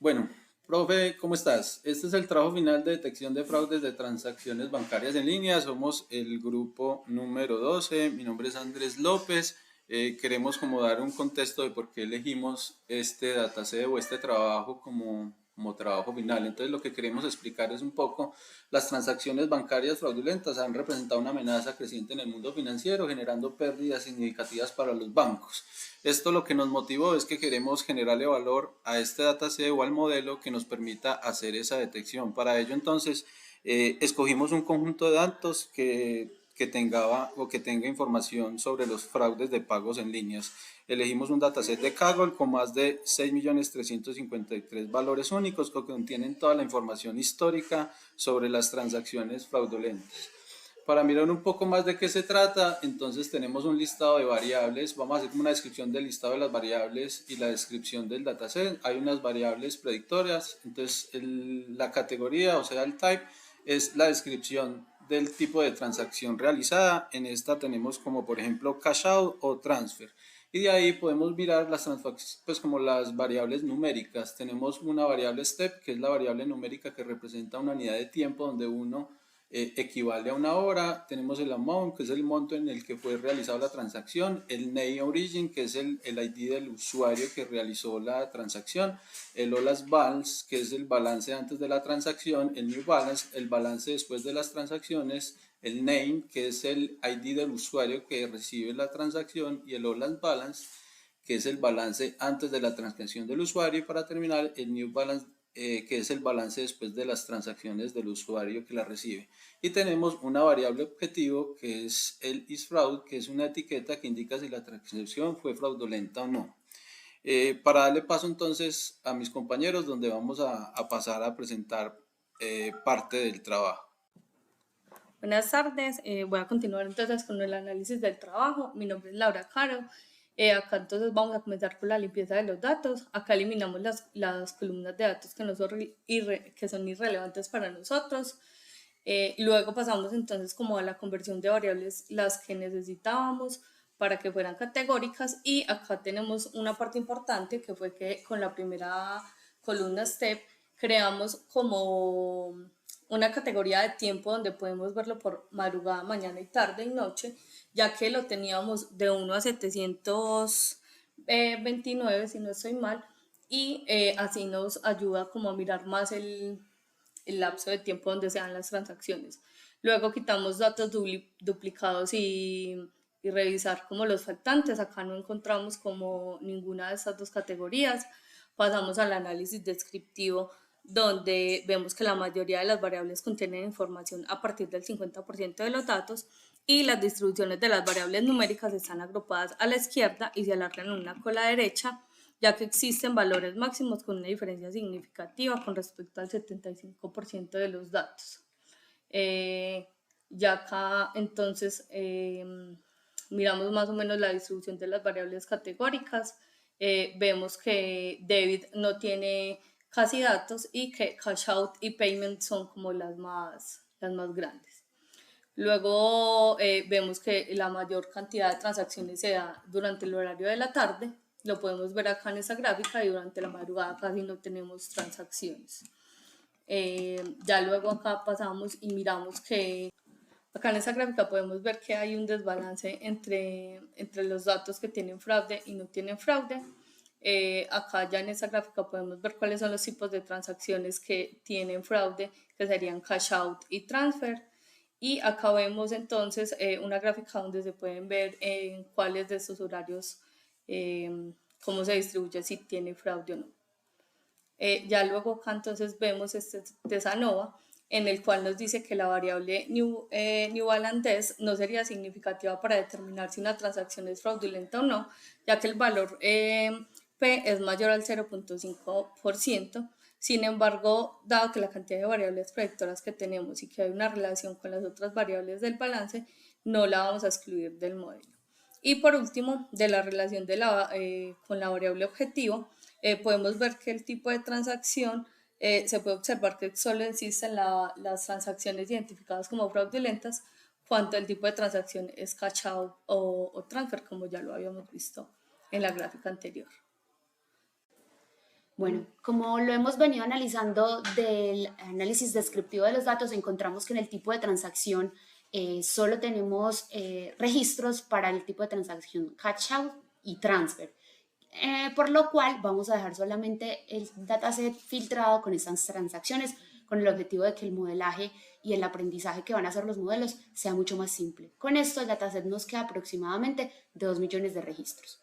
Bueno, profe, ¿cómo estás? Este es el trabajo final de detección de fraudes de transacciones bancarias en línea. Somos el grupo número 12. Mi nombre es Andrés López. Queremos como dar un contexto de por qué elegimos este dataset o este trabajo como trabajo final. Entonces lo que queremos explicar es un poco las transacciones bancarias fraudulentas han representado una amenaza creciente en el mundo financiero, generando pérdidas significativas para los bancos. Esto lo que nos motivó es que queremos generarle valor a este dataset o al modelo que nos permita hacer esa detección. Para ello entonces escogimos un conjunto de datos que tenga información sobre los fraudes de pagos en líneas. Elegimos un dataset de Kaggle con más de 6.353.000 valores únicos que contienen toda la información histórica sobre las transacciones fraudulentas. Para mirar un poco más de qué se trata, entonces tenemos un listado de variables. Vamos a hacer una descripción del listado de las variables y la descripción del dataset. Hay unas variables predictorias, entonces la categoría, o sea, el type, es la descripción del tipo de transacción realizada. En esta tenemos como por ejemplo cash out o transfer. Y de ahí podemos mirar las transacciones, pues como las variables numéricas. Tenemos una variable step, que es la variable numérica que representa una unidad de tiempo donde uno equivale a una hora. Tenemos el amount, que es el monto en el que fue realizada la transacción, el name origin, que es el ID del usuario que realizó la transacción, el OLAS balance, que es el balance antes de la transacción, el new balance, el balance después de las transacciones, el name, que es el ID del usuario que recibe la transacción, y el OLAS balance, que es el balance antes de la transacción del usuario, y para terminar el new balance, que es el balance después de las transacciones del usuario que la recibe. Y tenemos una variable objetivo que es el isFraud, que es una etiqueta que indica si la transacción fue fraudulenta o no. Para darle paso entonces a mis compañeros, donde vamos a pasar a presentar parte del trabajo. Buenas tardes, voy a continuar entonces con el análisis del trabajo. Mi nombre es Laura Caro. Acá entonces vamos a comenzar con la limpieza de los datos. Acá eliminamos las columnas de datos que, no son, que son irrelevantes para nosotros. Luego pasamos entonces como a la conversión de variables, las que necesitábamos para que fueran categóricas, y acá tenemos una parte importante que fue que con la primera columna step creamos como una categoría de tiempo donde podemos verlo por madrugada, mañana y tarde y noche, ya que lo teníamos de 1 a 729, si no estoy mal, y así nos ayuda como a mirar más el lapso de tiempo donde se dan las transacciones. Luego quitamos datos duplicados y revisar como los faltantes. Acá no encontramos como ninguna de estas dos categorías. Pasamos al análisis descriptivo, donde vemos que la mayoría de las variables contienen información a partir del 50% de los datos, y las distribuciones de las variables numéricas están agrupadas a la izquierda y se alargan en una cola derecha, ya que existen valores máximos con una diferencia significativa con respecto al 75% de los datos. Ya acá entonces miramos más o menos la distribución de las variables categóricas. Vemos que debit no tiene casi datos y que cash out y payment son como las más grandes. Luego vemos que la mayor cantidad de transacciones se da durante el horario de la tarde. Lo podemos ver acá en esa gráfica, y durante la madrugada casi no tenemos transacciones. Ya luego acá pasamos y miramos que acá en esa gráfica podemos ver que hay un desbalance entre los datos que tienen fraude y no tienen fraude. Acá ya en esa gráfica podemos ver cuáles son los tipos de transacciones que tienen fraude, que serían cash out y transfer. Y acá vemos entonces una gráfica donde se pueden ver en cuáles de estos horarios, cómo se distribuye, si tiene fraude o no. Ya luego acá entonces vemos este Tesanova, en el cual nos dice que la variable New Balance no sería significativa para determinar si una transacción es fraudulenta o no, ya que el valor P es mayor al 0.5%. Sin embargo, dado que la cantidad de variables predictoras que tenemos y que hay una relación con las otras variables del balance, no la vamos a excluir del modelo. Y por último, de la relación con la variable objetivo, podemos ver que el tipo de transacción, se puede observar que solo existen las transacciones identificadas como fraudulentas cuando el tipo de transacción es cash out o transfer, como ya lo habíamos visto en la gráfica anterior. Bueno, como lo hemos venido analizando del análisis descriptivo de los datos, encontramos que en el tipo de transacción solo tenemos registros para el tipo de transacción cash out y transfer. Por lo cual vamos a dejar solamente el dataset filtrado con estas transacciones con el objetivo de que el modelaje y el aprendizaje que van a hacer los modelos sea mucho más simple. Con esto el dataset nos queda aproximadamente de 2 millones de registros.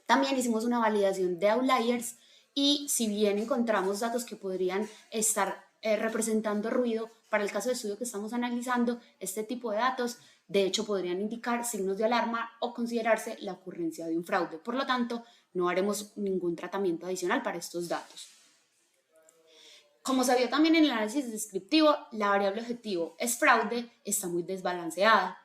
También hicimos una validación de outliers y si bien encontramos datos que podrían estar representando ruido, para el caso de estudio que estamos analizando, este tipo de datos de hecho podrían indicar signos de alarma o considerarse la ocurrencia de un fraude. Por lo tanto, no haremos ningún tratamiento adicional para estos datos. Como se vio también en el análisis descriptivo, la variable objetivo es fraude, está muy desbalanceada.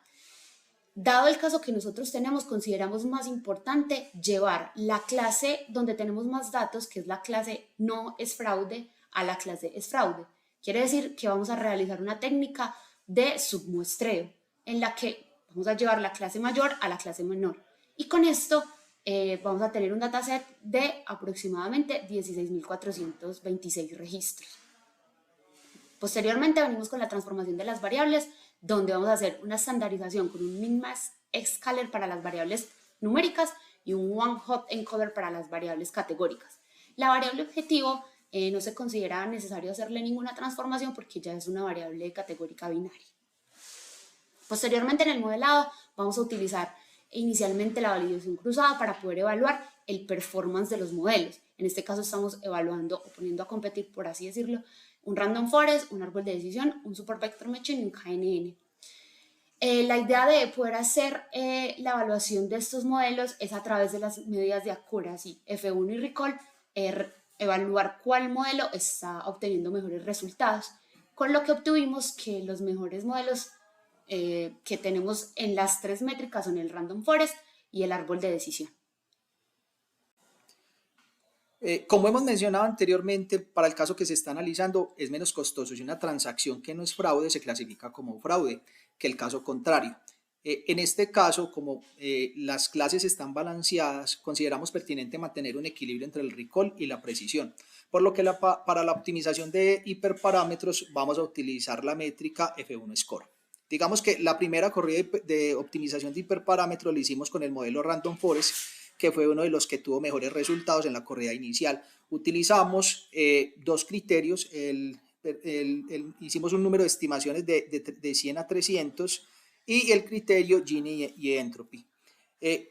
Dado el caso que nosotros tenemos, consideramos más importante llevar la clase donde tenemos más datos, que es la clase no es fraude, a la clase es fraude. Quiere decir que vamos a realizar una técnica de submuestreo, en la que vamos a llevar la clase mayor a la clase menor. Y con esto vamos a tener un dataset de aproximadamente 16.426 registros. Posteriormente venimos con la transformación de las variables, donde vamos a hacer una estandarización con un min-max scaler para las variables numéricas y un one-hot encoder para las variables categóricas. La variable objetivo no se considera necesario hacerle ninguna transformación porque ya es una variable categórica binaria. Posteriormente en el modelado vamos a utilizar inicialmente la validación cruzada para poder evaluar el performance de los modelos. En este caso estamos evaluando o poniendo a competir, por así decirlo, un random forest, un árbol de decisión, un super vector machine y un KNN. La idea de poder hacer la evaluación de estos modelos es a través de las medidas de accuracy, F1 y recall, evaluar cuál modelo está obteniendo mejores resultados, con lo que obtuvimos que los mejores modelos que tenemos en las tres métricas son el random forest y el árbol de decisión. Como hemos mencionado anteriormente, para el caso que se está analizando es menos costoso si una transacción que no es fraude se clasifica como fraude que el caso contrario. En este caso, como las clases están balanceadas, consideramos pertinente mantener un equilibrio entre el recall y la precisión, por lo que para la optimización de hiperparámetros vamos a utilizar la métrica F1 Score. Digamos que la primera corrida de optimización de hiperparámetros la hicimos con el modelo Random Forest, que fue uno de los que tuvo mejores resultados en la corrida inicial. Utilizamos dos criterios, hicimos un número de estimaciones de 100 a 300 y el criterio Gini y Entropy.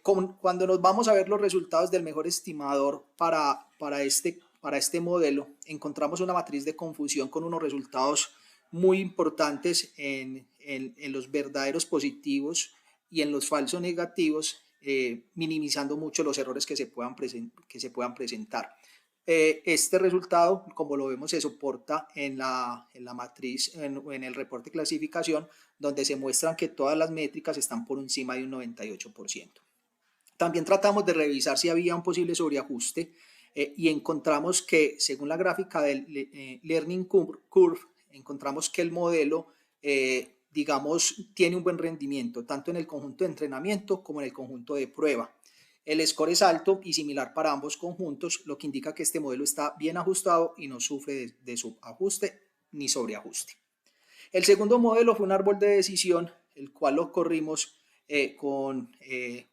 Cuando nos vamos a ver los resultados del mejor estimador para este modelo, encontramos una matriz de confusión con unos resultados muy importantes en los verdaderos positivos y en los falsos negativos, minimizando mucho los errores que se puedan presentar. Este resultado, como lo vemos, se soporta en la matriz, en el reporte de clasificación, donde se muestran que todas las métricas están por encima de un 98%. También tratamos de revisar si había un posible sobreajuste y encontramos que, según la gráfica del Learning Curve, encontramos que el modelo digamos, tiene un buen rendimiento, tanto en el conjunto de entrenamiento como en el conjunto de prueba. El score es alto y similar para ambos conjuntos, lo que indica que este modelo está bien ajustado y no sufre de subajuste ni sobreajuste. El segundo modelo fue un árbol de decisión, el cual lo corrimos con el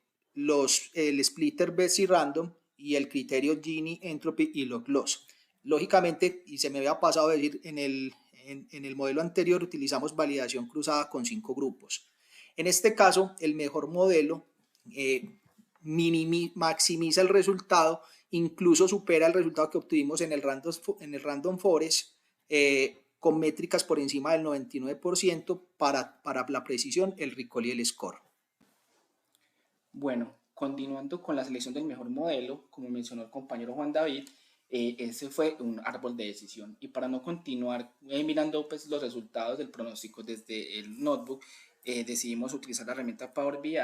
splitter Bessey Random y el criterio Gini, Entropy y Log Loss. Lógicamente, y se me había pasado a decir, en el modelo anterior utilizamos validación cruzada con 5 grupos. En este caso, el mejor modelo maximiza el resultado, incluso supera el resultado que obtuvimos en el Random Forest, con métricas por encima del 99% para la precisión, el recall y el score. Bueno, continuando con la selección del mejor modelo, como mencionó el compañero Juan David, ese fue un árbol de decisión. Y para no continuar mirando pues, los resultados del pronóstico desde el notebook, decidimos utilizar la herramienta Power BI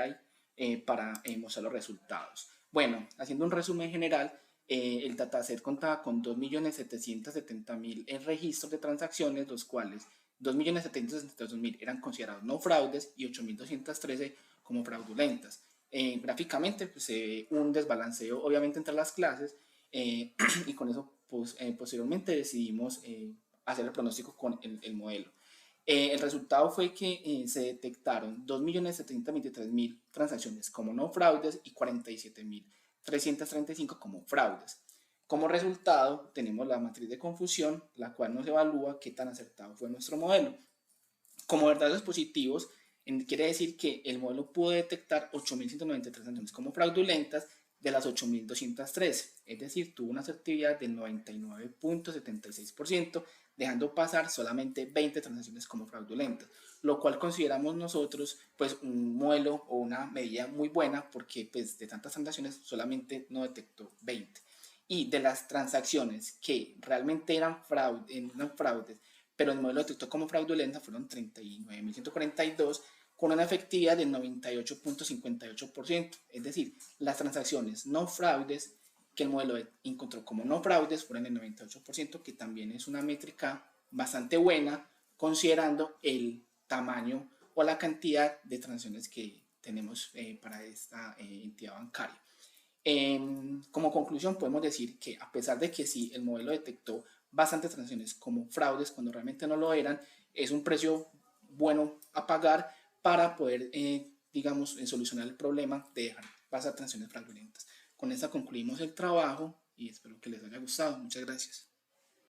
para mostrar los resultados. Bueno, haciendo un resumen general, el dataset contaba con 2.770.000 registros de transacciones, los cuales 2.772.000 eran considerados no fraudes y 8.213 como fraudulentas. Gráficamente pues, se ve un desbalanceo obviamente entre las clases, y con eso pues, posteriormente decidimos hacer el pronóstico con el modelo. El resultado fue que se detectaron 2.723.000 transacciones como no fraudes y 47.335 como fraudes. Como resultado, tenemos la matriz de confusión, la cual nos evalúa qué tan acertado fue nuestro modelo. Como verdaderos positivos, quiere decir que el modelo pudo detectar 8.193 transacciones como fraudulentas de las 8.213, es decir, tuvo una asertividad del 99.76%, dejando pasar solamente 20 transacciones como fraudulentas, lo cual consideramos nosotros pues un modelo o una medida muy buena porque pues de tantas transacciones solamente no detectó 20. Y de las transacciones que realmente eran fraudes, pero el modelo detectó como fraudulenta fueron 39.142 con una efectividad del 98.58%, es decir, las transacciones no fraudes que el modelo encontró como no fraudes fueron el 98%, que también es una métrica bastante buena considerando el tamaño o la cantidad de transacciones que tenemos para esta entidad bancaria. Como conclusión podemos decir que a pesar de que sí el modelo detectó bastantes transacciones como fraudes cuando realmente no lo eran, es un precio bueno a pagar para poder, digamos, solucionar el problema de dejar pasar transacciones fraudulentas. Con esta concluimos el trabajo y espero que les haya gustado. Muchas gracias.